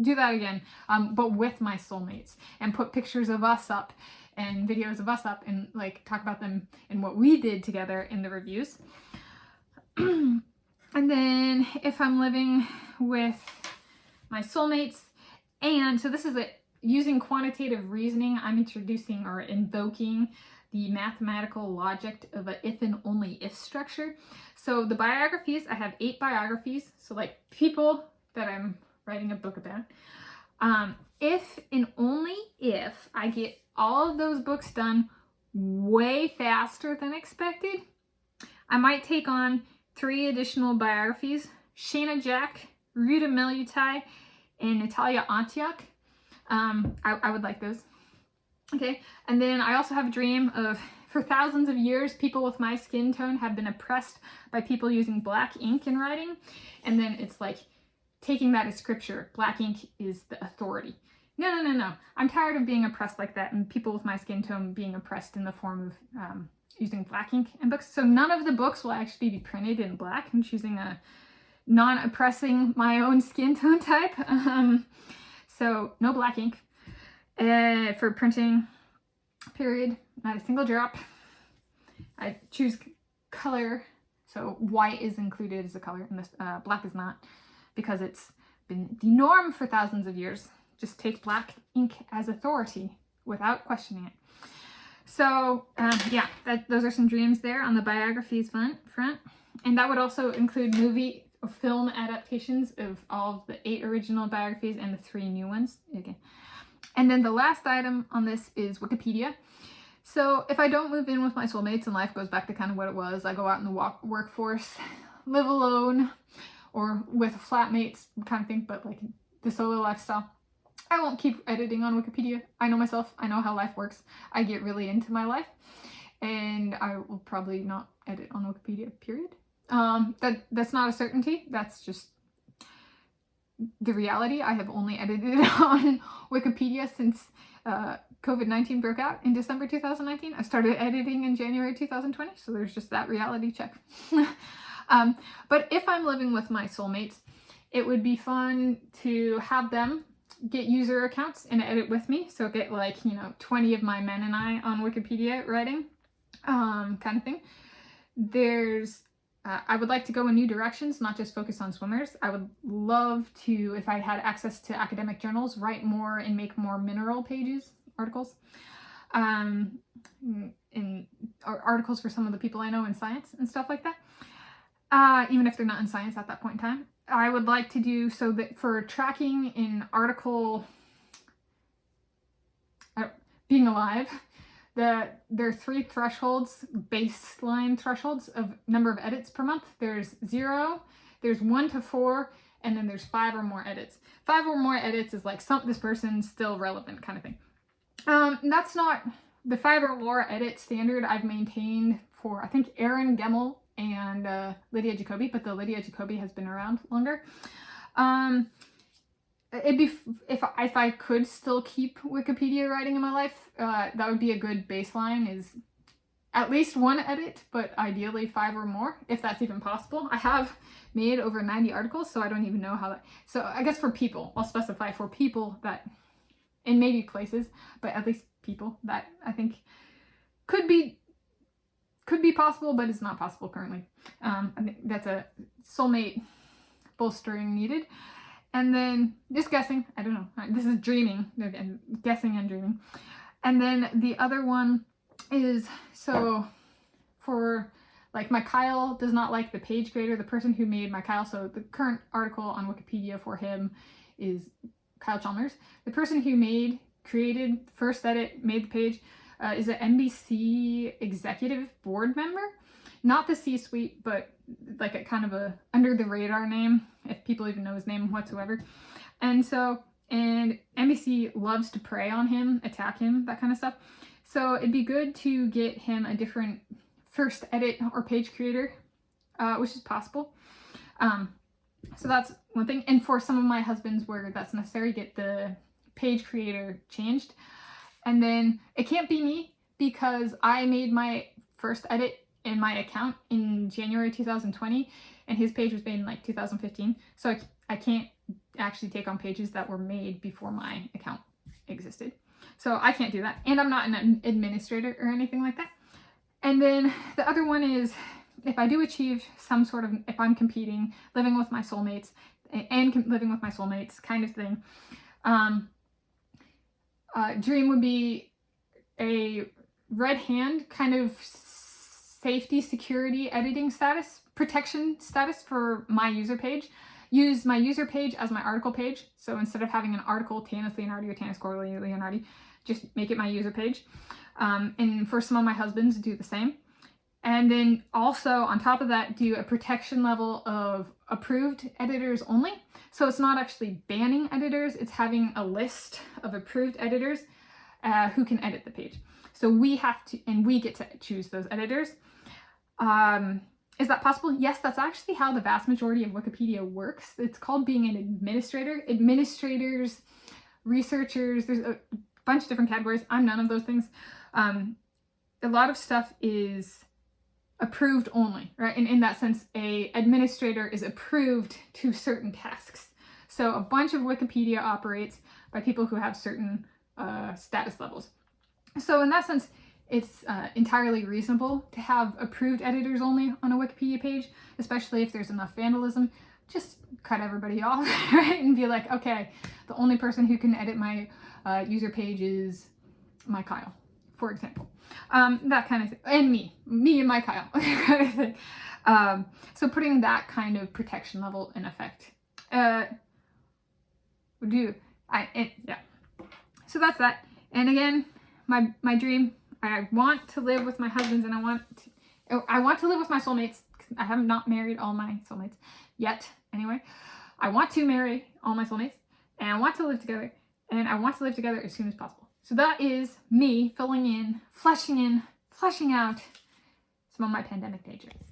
do that again, but with my soulmates, and put pictures of us up and videos of us up and like talk about them and what we did together in the reviews. And then if I'm living with my soulmates, and so this is using quantitative reasoning, I'm introducing or invoking the mathematical logic of an if and only if structure. So the biographies, I have 8 biographies, so like people that I'm writing a book about. If and only if I get all of those books done way faster than expected, I might take on 3 additional biographies: Shayna Jack, Rita Miliutai, and Natalia Antioch. I would like those. Okay, and then I also have a dream of, for thousands of years, people with my skin tone have been oppressed by people using black ink in writing. And then it's like taking that as scripture. Black ink is the authority. No. I'm tired of being oppressed like that, and people with my skin tone being oppressed in the form of using black ink in books. So none of the books will actually be printed in black. I'm choosing a non-oppressing my own skin tone type. So no black ink for printing, period. Not a single drop. I choose color, so white is included as a color, and this black is not, because it's been the norm for thousands of years. Just take black ink as authority without questioning it. So yeah, those are some dreams there on the biographies front. And that would also include movie or film adaptations of all of the 8 original biographies and the 3 new ones. Okay. And then the last item on this is Wikipedia. So if I don't move in with my soulmates and life goes back to kind of what it was, I go out in the workforce, live alone, or with flatmates kind of thing, but like the solo lifestyle, I won't keep editing on Wikipedia. I know myself. I know how life works. I get really into my life, and I will probably not edit on Wikipedia, period. That's not a certainty. That's just the reality. I have only edited on Wikipedia since COVID-19 broke out in December 2019. I started editing in January 2020, so there's just that reality check. But if I'm living with my soulmates, it would be fun to have them get user accounts and edit with me. So get 20 of my men and I on Wikipedia writing, kind of thing. I would like to go in new directions, not just focus on swimmers. I would love to, if I had access to academic journals, write more and make more mineral articles. Articles for some of the people I know in science and stuff like that. Even if they're not in science at that point in time. I would like to do so that for tracking in article being alive, there are 3 thresholds, baseline thresholds of number of edits per month. There's 0, there's 1 to 4, and then there's 5 or more edits. 5 or more edits is like this person's still relevant kind of thing. That's not the 5 or more edit standard I've maintained for, I think, Erin Gemmel and Lydia Jacoby, but the Lydia Jacoby has been around longer. It'd be, if I could still keep Wikipedia writing in my life, that would be a good baseline, is at least 1 edit, but ideally 5 or more, if that's even possible. I have made over 90 articles, so I don't even know how that, so I guess for people, I'll specify for people that, and maybe places, but at least people that I think could be possible, but it's not possible currently. I think that's a soulmate bolstering needed. And then just guessing, I don't know, this is dreaming, again, guessing and dreaming. And then the other one is, so for like my Kyle does not like the page creator, the person who made my Kyle, so the current article on Wikipedia for him is Kyle Chalmers. The person who created the first edit, made the page, is an NBC executive board member. Not the C-suite, but like a kind of a under the radar name, if people even know his name whatsoever. And NBC loves to prey on him, attack him, that kind of stuff. So it'd be good to get him a different first edit or page creator, which is possible. So that's one thing. And for some of my husbands where that's necessary, get the page creator changed. And then it can't be me, because I made my first edit in my account in January 2020, and his page was made in like 2015. So I can't actually take on pages that were made before my account existed. So I can't do that. And I'm not an administrator or anything like that. And then the other one is, if I do achieve some sort of, if I'm competing, living with my soulmates, and living with my soulmates kind of thing, dream would be a red hand kind of safety, security, editing status, protection status for my user page. Use my user page as my article page. So instead of having an article, Tanis Leonhardi or Tanis Coralee Leonhardi, just make it my user page. And for some of my husbands, do the same. And then also on top of that, do a protection level of approved editors only. So it's not actually banning editors, it's having a list of approved editors who can edit the page. So we have to, and we get to choose those editors. Is that possible? Yes, that's actually how the vast majority of Wikipedia works. It's called being an administrator. Administrators, researchers, there's a bunch of different categories. I'm none of those things. A lot of stuff is approved only, right? And in that sense, a administrator is approved to certain tasks. So a bunch of Wikipedia operates by people who have certain status levels. So in that sense, it's entirely reasonable to have approved editors only on a Wikipedia page, especially if there's enough vandalism. Just cut everybody off, right? And be like, okay, the only person who can edit my user page is my Kyle, for example. That kind of thing. And me and my Kyle, kind of thing. So putting that kind of protection level in effect. Yeah. So that's that. And again, my dream, I want to live with my husbands, and I want to live with my soulmates. I have not married all my soulmates yet. Anyway, I want to marry all my soulmates, and I want to live together, and I want to live together as soon as possible. So that is me filling in, fleshing out some of my pandemic daydreams.